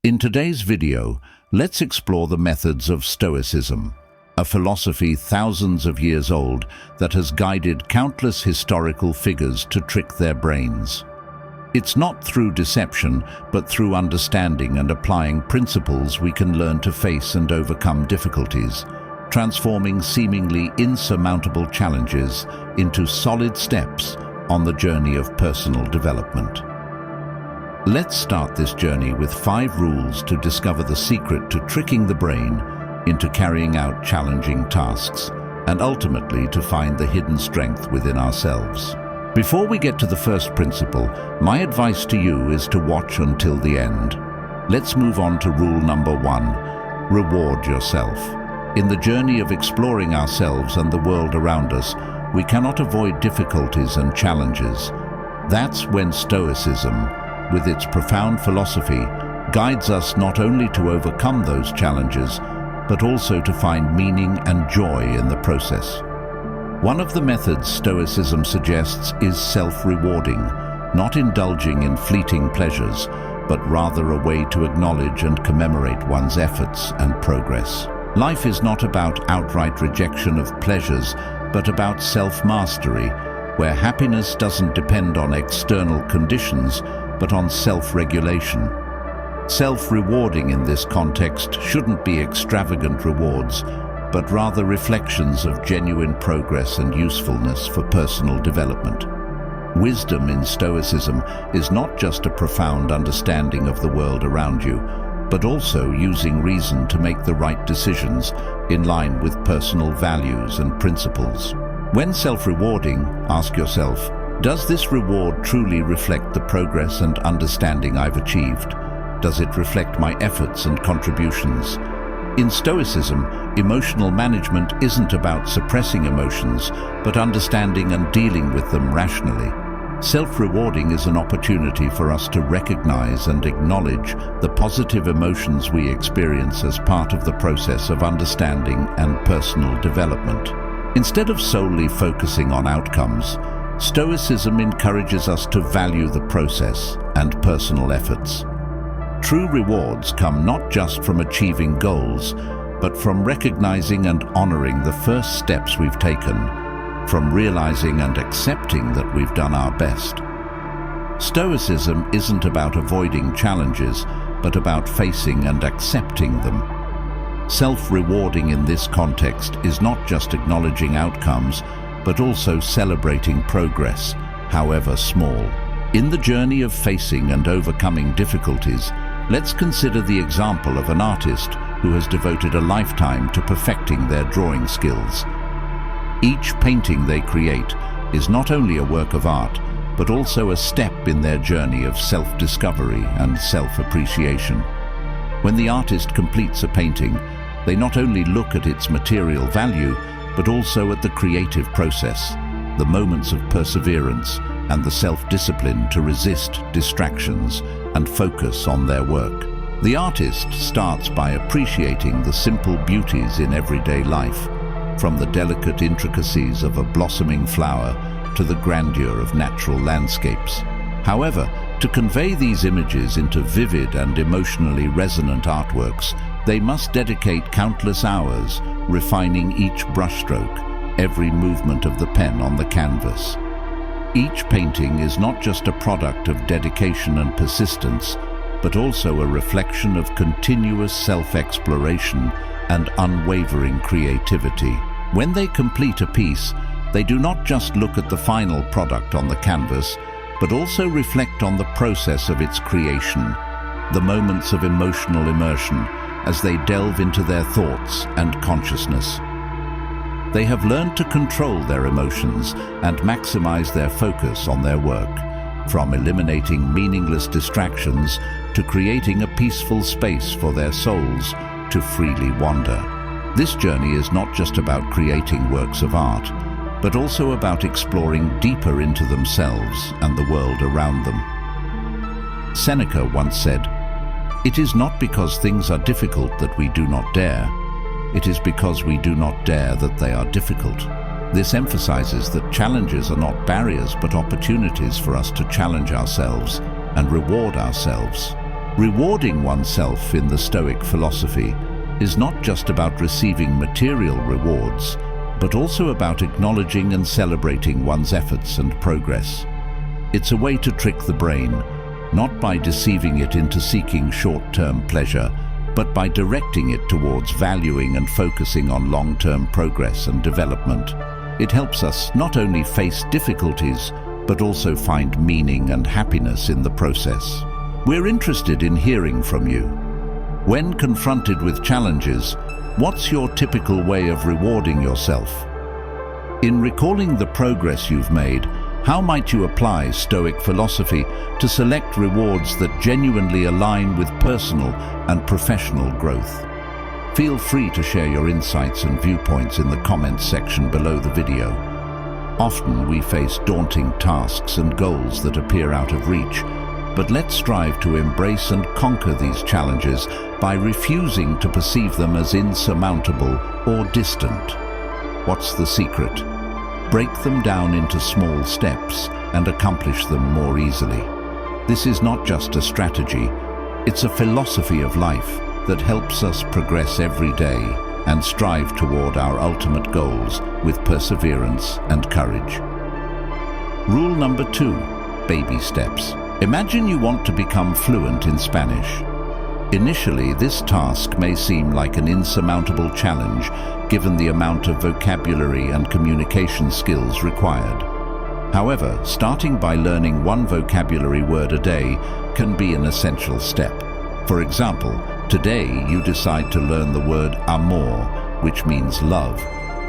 In today's video, let's explore the methods of Stoicism, a philosophy thousands of years old that has guided countless historical figures to trick their brains. It's not through deception, but through understanding and applying principles we can learn to face and overcome difficulties, transforming seemingly insurmountable challenges into solid steps on the journey of personal development. Let's start this journey with 5 rules to discover the secret to tricking the brain into carrying out challenging tasks, and ultimately to find the hidden strength within ourselves. Before we get to the first principle, my advice to you is to watch until the end. Let's move on to rule number 1, reward yourself. In the journey of exploring ourselves and the world around us, we cannot avoid difficulties and challenges. That's when Stoicism, with its profound philosophy, guides us not only to overcome those challenges, but also to find meaning and joy in the process. One of the methods Stoicism suggests is self-rewarding, not indulging in fleeting pleasures, but rather a way to acknowledge and commemorate one's efforts and progress. Life is not about outright rejection of pleasures, but about self-mastery, where happiness doesn't depend on external conditions, but on self-regulation. Self-rewarding in this context shouldn't be extravagant rewards, but rather reflections of genuine progress and usefulness for personal development. Wisdom in Stoicism is not just a profound understanding of the world around you, but also using reason to make the right decisions in line with personal values and principles. When self-rewarding, ask yourself, does this reward truly reflect the progress and understanding I've achieved? Does it reflect my efforts and contributions? In Stoicism, emotional management isn't about suppressing emotions, but understanding and dealing with them rationally. Self-rewarding is an opportunity for us to recognize and acknowledge the positive emotions we experience as part of the process of understanding and personal development. Instead of solely focusing on outcomes, Stoicism encourages us to value the process and personal efforts. True rewards come not just from achieving goals, but from recognizing and honoring the first steps we've taken, from realizing and accepting that we've done our best. Stoicism isn't about avoiding challenges, but about facing and accepting them. Self-rewarding in this context is not just acknowledging outcomes, but also celebrating progress, however small. In the journey of facing and overcoming difficulties, let's consider the example of an artist who has devoted a lifetime to perfecting their drawing skills. Each painting they create is not only a work of art, but also a step in their journey of self-discovery and self-appreciation. When the artist completes a painting, they not only look at its material value, but also at the creative process, the moments of perseverance, and the self-discipline to resist distractions and focus on their work. The artist starts by appreciating the simple beauties in everyday life, from the delicate intricacies of a blossoming flower to the grandeur of natural landscapes. However, to convey these images into vivid and emotionally resonant artworks, they must dedicate countless hours refining each brushstroke, every movement of the pen on the canvas. Each painting is not just a product of dedication and persistence, but also a reflection of continuous self-exploration and unwavering creativity. When they complete a piece, they do not just look at the final product on the canvas, but also reflect on the process of its creation, the moments of emotional immersion as they delve into their thoughts and consciousness. They have learned to control their emotions and maximize their focus on their work, from eliminating meaningless distractions to creating a peaceful space for their souls to freely wander. This journey is not just about creating works of art, but also about exploring deeper into themselves and the world around them. Seneca once said, "It is not because things are difficult that we do not dare. It is because we do not dare that they are difficult." This emphasizes that challenges are not barriers but opportunities for us to challenge ourselves and reward ourselves. Rewarding oneself in the Stoic philosophy is not just about receiving material rewards, but also about acknowledging and celebrating one's efforts and progress. It's a way to trick the brain, not by deceiving it into seeking short-term pleasure, but by directing it towards valuing and focusing on long-term progress and development. It helps us not only face difficulties, but also find meaning and happiness in the process. We're interested in hearing from you. When confronted with challenges, what's your typical way of rewarding yourself? In recalling the progress you've made, how might you apply Stoic philosophy to select rewards that genuinely align with personal and professional growth? Feel free to share your insights and viewpoints in the comments section below the video. Often we face daunting tasks and goals that appear out of reach, but let's strive to embrace and conquer these challenges by refusing to perceive them as insurmountable or distant. What's the secret? Break them down into small steps and accomplish them more easily. This is not just a strategy, it's a philosophy of life that helps us progress every day and strive toward our ultimate goals with perseverance and courage. Rule number 2, baby steps. Imagine you want to become fluent in Spanish. Initially, this task may seem like an insurmountable challenge given the amount of vocabulary and communication skills required. However, starting by learning one vocabulary word a day can be an essential step. For example, today you decide to learn the word amor, which means love.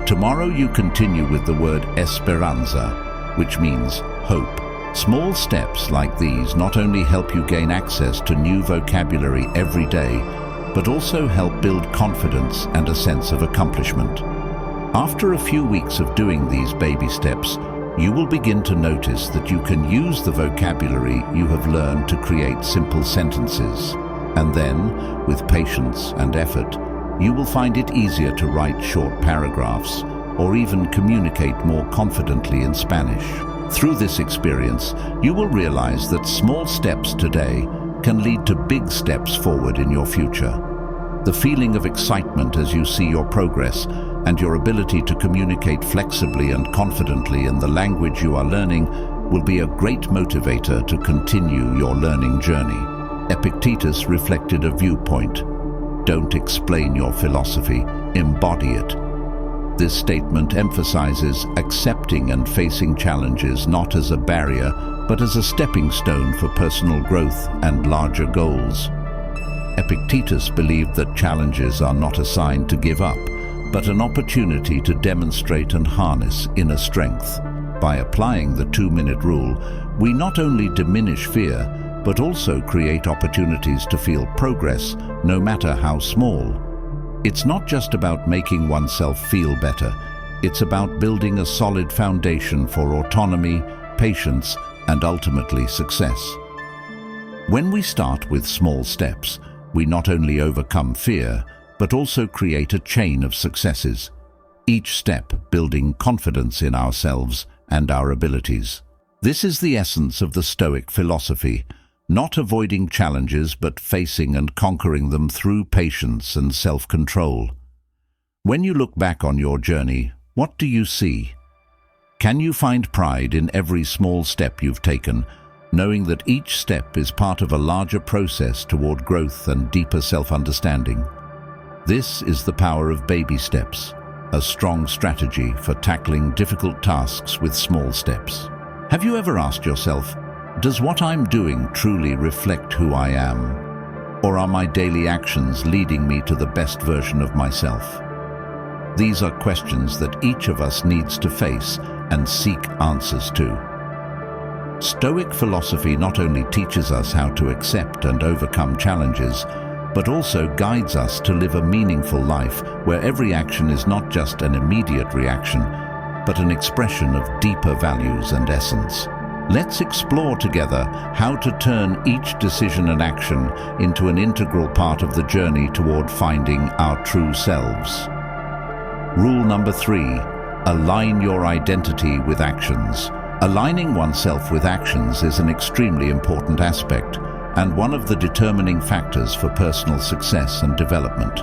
Tomorrow you continue with the word esperanza, which means hope. Small steps like these not only help you gain access to new vocabulary every day, but also help build confidence and a sense of accomplishment. After a few weeks of doing these baby steps, you will begin to notice that you can use the vocabulary you have learned to create simple sentences. And then, with patience and effort, you will find it easier to write short paragraphs or even communicate more confidently in Spanish. Through this experience, you will realize that small steps today can lead to big steps forward in your future. The feeling of excitement as you see your progress and your ability to communicate flexibly and confidently in the language you are learning will be a great motivator to continue your learning journey. Epictetus reflected a viewpoint: don't explain your philosophy, embody it. This statement emphasizes accepting and facing challenges not as a barrier, but as a stepping stone for personal growth and larger goals. Epictetus believed that challenges are not a sign to give up, but an opportunity to demonstrate and harness inner strength. By applying the 2-minute rule, we not only diminish fear, but also create opportunities to feel progress, no matter how small. It's not just about making oneself feel better, it's about building a solid foundation for autonomy, patience, and ultimately success. When we start with small steps, we not only overcome fear, but also create a chain of successes, each step building confidence in ourselves and our abilities. This is the essence of the Stoic philosophy, not avoiding challenges but facing and conquering them through patience and self-control. When you look back on your journey, what do you see? Can you find pride in every small step you've taken, knowing that each step is part of a larger process toward growth and deeper self-understanding? This is the power of baby steps, a strong strategy for tackling difficult tasks with small steps. Have you ever asked yourself, does what I'm doing truly reflect who I am? Or are my daily actions leading me to the best version of myself? These are questions that each of us needs to face and seek answers to. Stoic philosophy not only teaches us how to accept and overcome challenges, but also guides us to live a meaningful life where every action is not just an immediate reaction, but an expression of deeper values and essence. Let's explore together how to turn each decision and action into an integral part of the journey toward finding our true selves. Rule number 3, align your identity with actions. Aligning oneself with actions is an extremely important aspect, and one of the determining factors for personal success and development.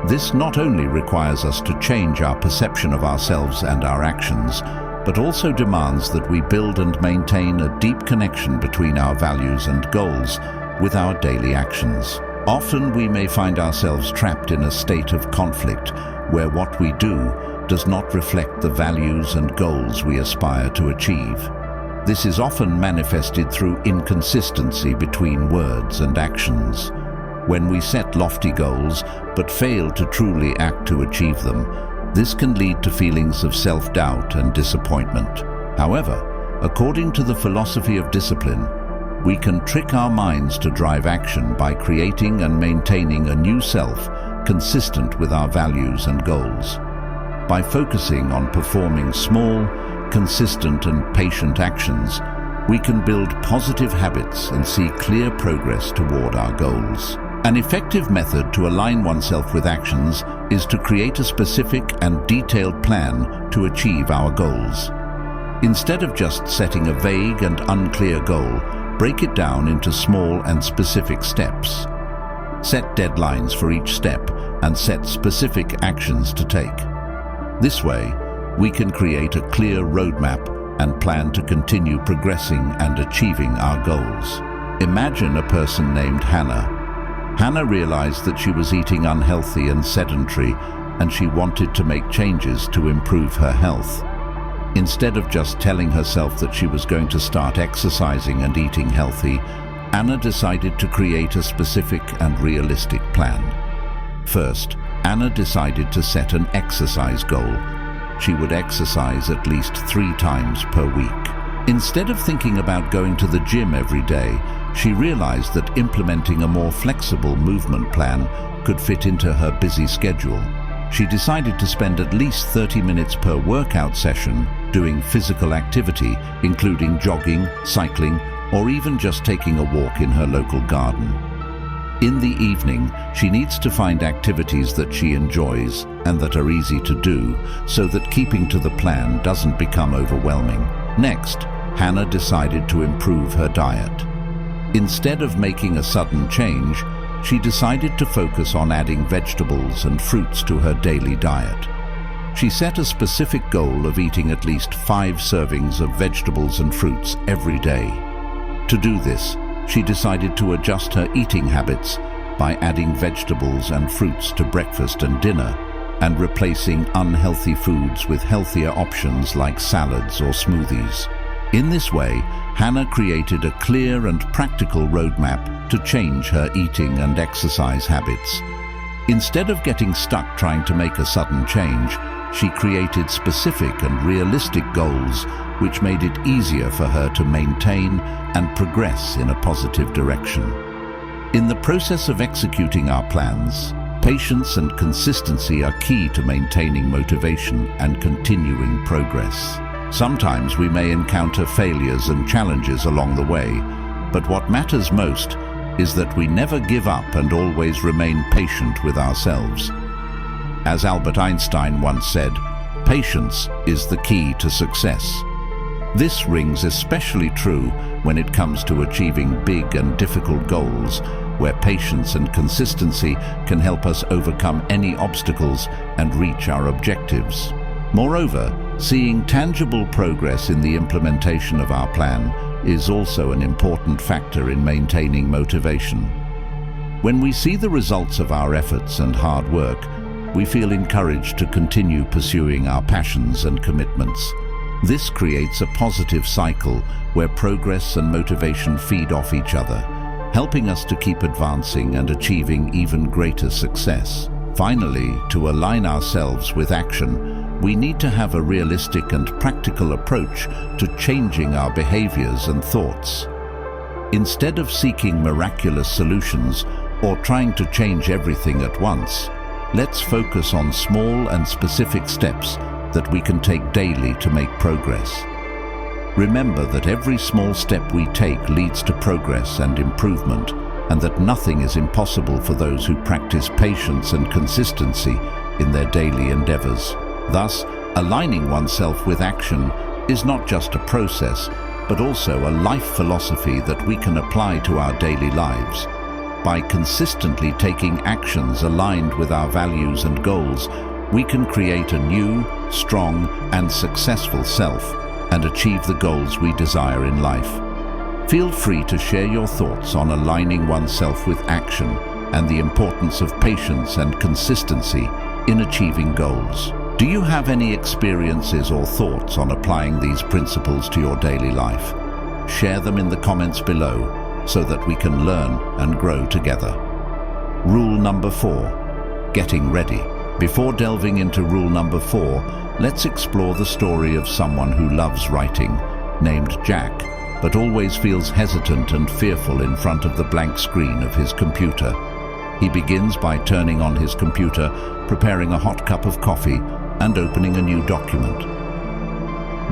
This not only requires us to change our perception of ourselves and our actions, but also demands that we build and maintain a deep connection between our values and goals with our daily actions. Often we may find ourselves trapped in a state of conflict where what we do does not reflect the values and goals we aspire to achieve. This is often manifested through inconsistency between words and actions. When we set lofty goals but fail to truly act to achieve them, this can lead to feelings of self-doubt and disappointment. However, according to the philosophy of discipline, we can trick our minds to drive action by creating and maintaining a new self consistent with our values and goals. By focusing on performing small, consistent and patient actions, we can build positive habits and see clear progress toward our goals. An effective method to align oneself with actions is to create a specific and detailed plan to achieve our goals. Instead of just setting a vague and unclear goal, break it down into small and specific steps. Set deadlines for each step and set specific actions to take. This way, we can create a clear roadmap and plan to continue progressing and achieving our goals. Imagine a person named Hannah. Hannah realized that she was eating unhealthy and sedentary, and she wanted to make changes to improve her health. Instead of just telling herself that she was going to start exercising and eating healthy, Anna decided to create a specific and realistic plan. First, Anna decided to set an exercise goal. She would exercise at least 3 times per week. Instead of thinking about going to the gym every day, she realized that implementing a more flexible movement plan could fit into her busy schedule. She decided to spend at least 30 minutes per workout session doing physical activity, including jogging, cycling, or even just taking a walk in her local garden. In the evening, she needs to find activities that she enjoys and that are easy to do, so that keeping to the plan doesn't become overwhelming. Next, Hannah decided to improve her diet. Instead of making a sudden change, she decided to focus on adding vegetables and fruits to her daily diet. She set a specific goal of eating at least 5 servings of vegetables and fruits every day. To do this, she decided to adjust her eating habits by adding vegetables and fruits to breakfast and dinner, and replacing unhealthy foods with healthier options like salads or smoothies. In this way, Hannah created a clear and practical roadmap to change her eating and exercise habits. Instead of getting stuck trying to make a sudden change, she created specific and realistic goals which made it easier for her to maintain and progress in a positive direction. In the process of executing our plans, patience and consistency are key to maintaining motivation and continuing progress. Sometimes we may encounter failures and challenges along the way, but what matters most is that we never give up and always remain patient with ourselves. As Albert Einstein once said, patience is the key to success. This rings especially true when it comes to achieving big and difficult goals, where patience and consistency can help us overcome any obstacles and reach our objectives. Moreover, seeing tangible progress in the implementation of our plan is also an important factor in maintaining motivation. When we see the results of our efforts and hard work, we feel encouraged to continue pursuing our passions and commitments. This creates a positive cycle where progress and motivation feed off each other, helping us to keep advancing and achieving even greater success. Finally, to align ourselves with action, we need to have a realistic and practical approach to changing our behaviors and thoughts. Instead of seeking miraculous solutions or trying to change everything at once, let's focus on small and specific steps that we can take daily to make progress. Remember that every small step we take leads to progress and improvement, and that nothing is impossible for those who practice patience and consistency in their daily endeavors. Thus, aligning oneself with action is not just a process, but also a life philosophy that we can apply to our daily lives. By consistently taking actions aligned with our values and goals, we can create a new, strong, and successful self and achieve the goals we desire in life. Feel free to share your thoughts on aligning oneself with action and the importance of patience and consistency in achieving goals. Do you have any experiences or thoughts on applying these principles to your daily life? Share them in the comments below so that we can learn and grow together. Rule number 4. Getting ready. Before delving into rule number 4, let's explore the story of someone who loves writing, named Jack, but always feels hesitant and fearful in front of the blank screen of his computer. He begins by turning on his computer, preparing a hot cup of coffee, and opening a new document.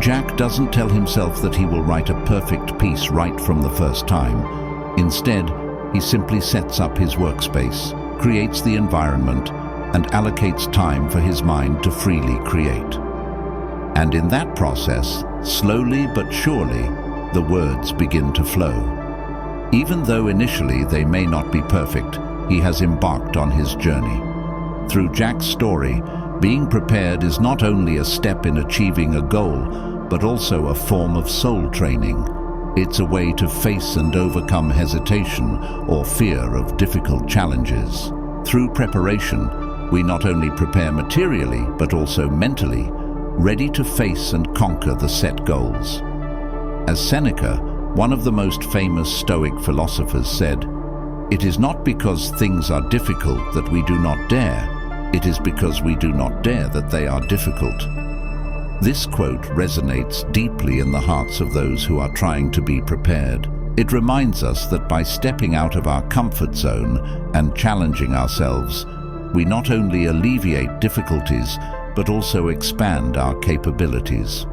Jack doesn't tell himself that he will write a perfect piece right from the first time. Instead, he simply sets up his workspace, creates the environment, and allocates time for his mind to freely create. And in that process, slowly but surely, the words begin to flow. Even though initially they may not be perfect, he has embarked on his journey. Through Jack's story, being prepared is not only a step in achieving a goal, but also a form of soul training. It's a way to face and overcome hesitation or fear of difficult challenges. Through preparation, we not only prepare materially, but also mentally, ready to face and conquer the set goals. As Seneca, one of the most famous Stoic philosophers, said, "It is not because things are difficult that we do not dare. It is because we do not dare that they are difficult." This quote resonates deeply in the hearts of those who are trying to be prepared. It reminds us that by stepping out of our comfort zone and challenging ourselves, we not only alleviate difficulties, but also expand our capabilities.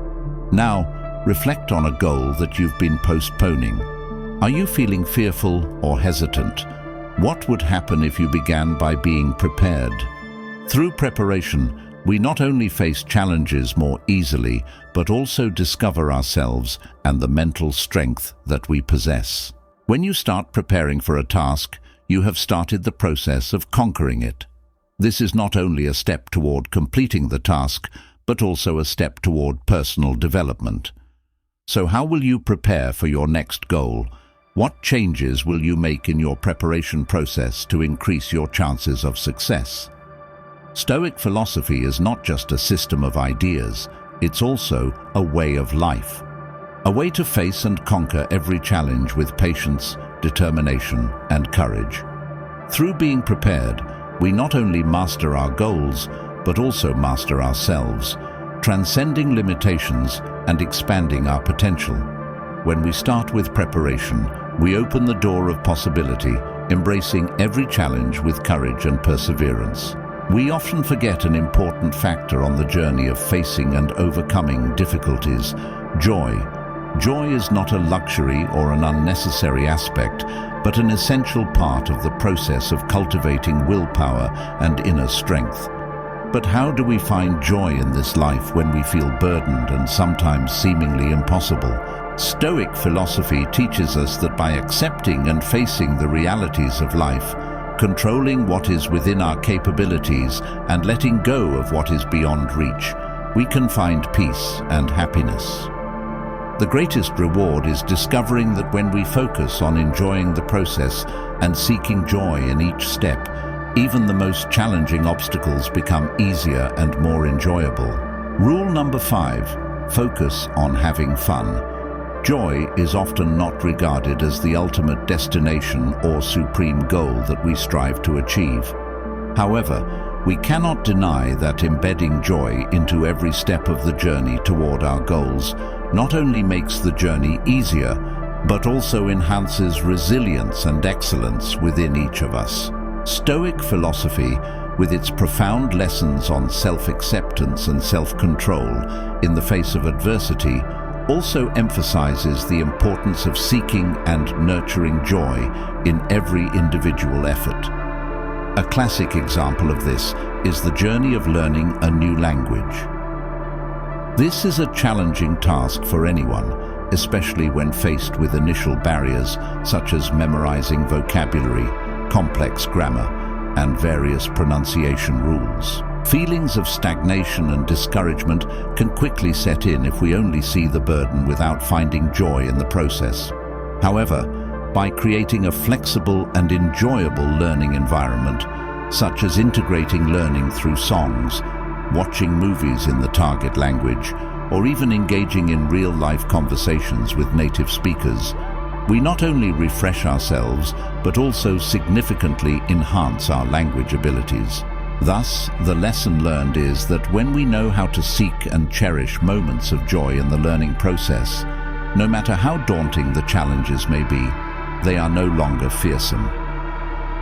Now, reflect on a goal that you've been postponing. Are you feeling fearful or hesitant? What would happen if you began by being prepared? Through preparation, we not only face challenges more easily, but also discover ourselves and the mental strength that we possess. When you start preparing for a task, you have started the process of conquering it. This is not only a step toward completing the task, but also a step toward personal development. So how will you prepare for your next goal? What changes will you make in your preparation process to increase your chances of success? Stoic philosophy is not just a system of ideas, it's also a way of life. A way to face and conquer every challenge with patience, determination, and courage. Through being prepared, we not only master our goals, but also master ourselves, transcending limitations and expanding our potential. When we start with preparation, we open the door of possibility, embracing every challenge with courage and perseverance. We often forget an important factor on the journey of facing and overcoming difficulties: joy. Joy is not a luxury or an unnecessary aspect, but an essential part of the process of cultivating willpower and inner strength. But how do we find joy in this life when we feel burdened and sometimes seemingly impossible? Stoic philosophy teaches us that by accepting and facing the realities of life, controlling what is within our capabilities, and letting go of what is beyond reach, we can find peace and happiness. The greatest reward is discovering that when we focus on enjoying the process and seeking joy in each step, even the most challenging obstacles become easier and more enjoyable. Rule number 5, focus on having fun. Joy is often not regarded as the ultimate destination or supreme goal that we strive to achieve. However, we cannot deny that embedding joy into every step of the journey toward our goals not only makes the journey easier, but also enhances resilience and excellence within each of us. Stoic philosophy, with its profound lessons on self-acceptance and self-control in the face of adversity, also emphasizes the importance of seeking and nurturing joy in every individual effort. A classic example of this is the journey of learning a new language. This is a challenging task for anyone, especially when faced with initial barriers such as memorizing vocabulary, complex grammar, and various pronunciation rules. Feelings of stagnation and discouragement can quickly set in if we only see the burden without finding joy in the process. However, by creating a flexible and enjoyable learning environment, such as integrating learning through songs, watching movies in the target language, or even engaging in real-life conversations with native speakers, we not only refresh ourselves, but also significantly enhance our language abilities. Thus, the lesson learned is that when we know how to seek and cherish moments of joy in the learning process, no matter how daunting the challenges may be, they are no longer fearsome.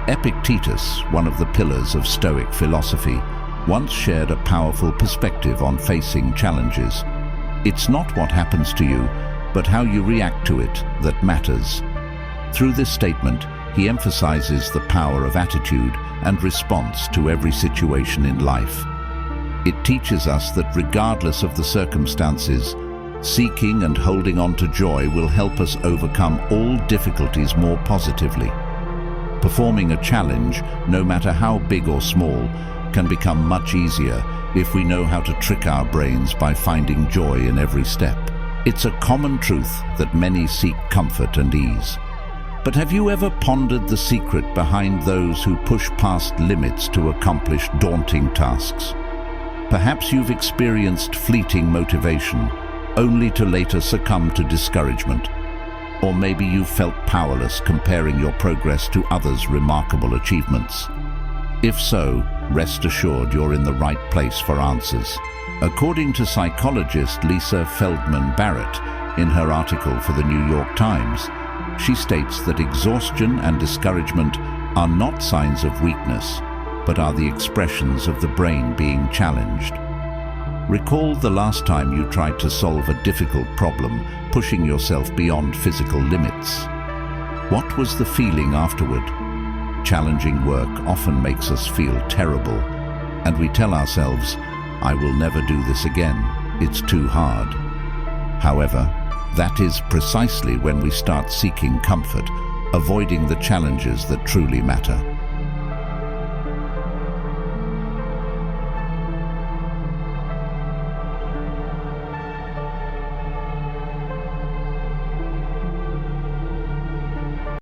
Epictetus, one of the pillars of Stoic philosophy, once shared a powerful perspective on facing challenges. It's not what happens to you, but how you react to it that matters. Through this statement, he emphasizes the power of attitude and response to every situation in life. It teaches us that regardless of the circumstances, seeking and holding on to joy will help us overcome all difficulties more positively. Performing a challenge, no matter how big or small, can become much easier if we know how to trick our brains by finding joy in every step. It's a common truth that many seek comfort and ease. But have you ever pondered the secret behind those who push past limits to accomplish daunting tasks? Perhaps you've experienced fleeting motivation, only to later succumb to discouragement. Or maybe you've felt powerless comparing your progress to others' remarkable achievements. If so, rest assured you're in the right place for answers. According to psychologist Lisa Feldman Barrett, in her article for the New York Times, she states that exhaustion and discouragement are not signs of weakness, but are the expressions of the brain being challenged. Recall the last time you tried to solve a difficult problem, pushing yourself beyond physical limits. What was the feeling afterward? Challenging work often makes us feel terrible, and we tell ourselves, "I will never do this again, it's too hard." However, that is precisely when we start seeking comfort, avoiding the challenges that truly matter.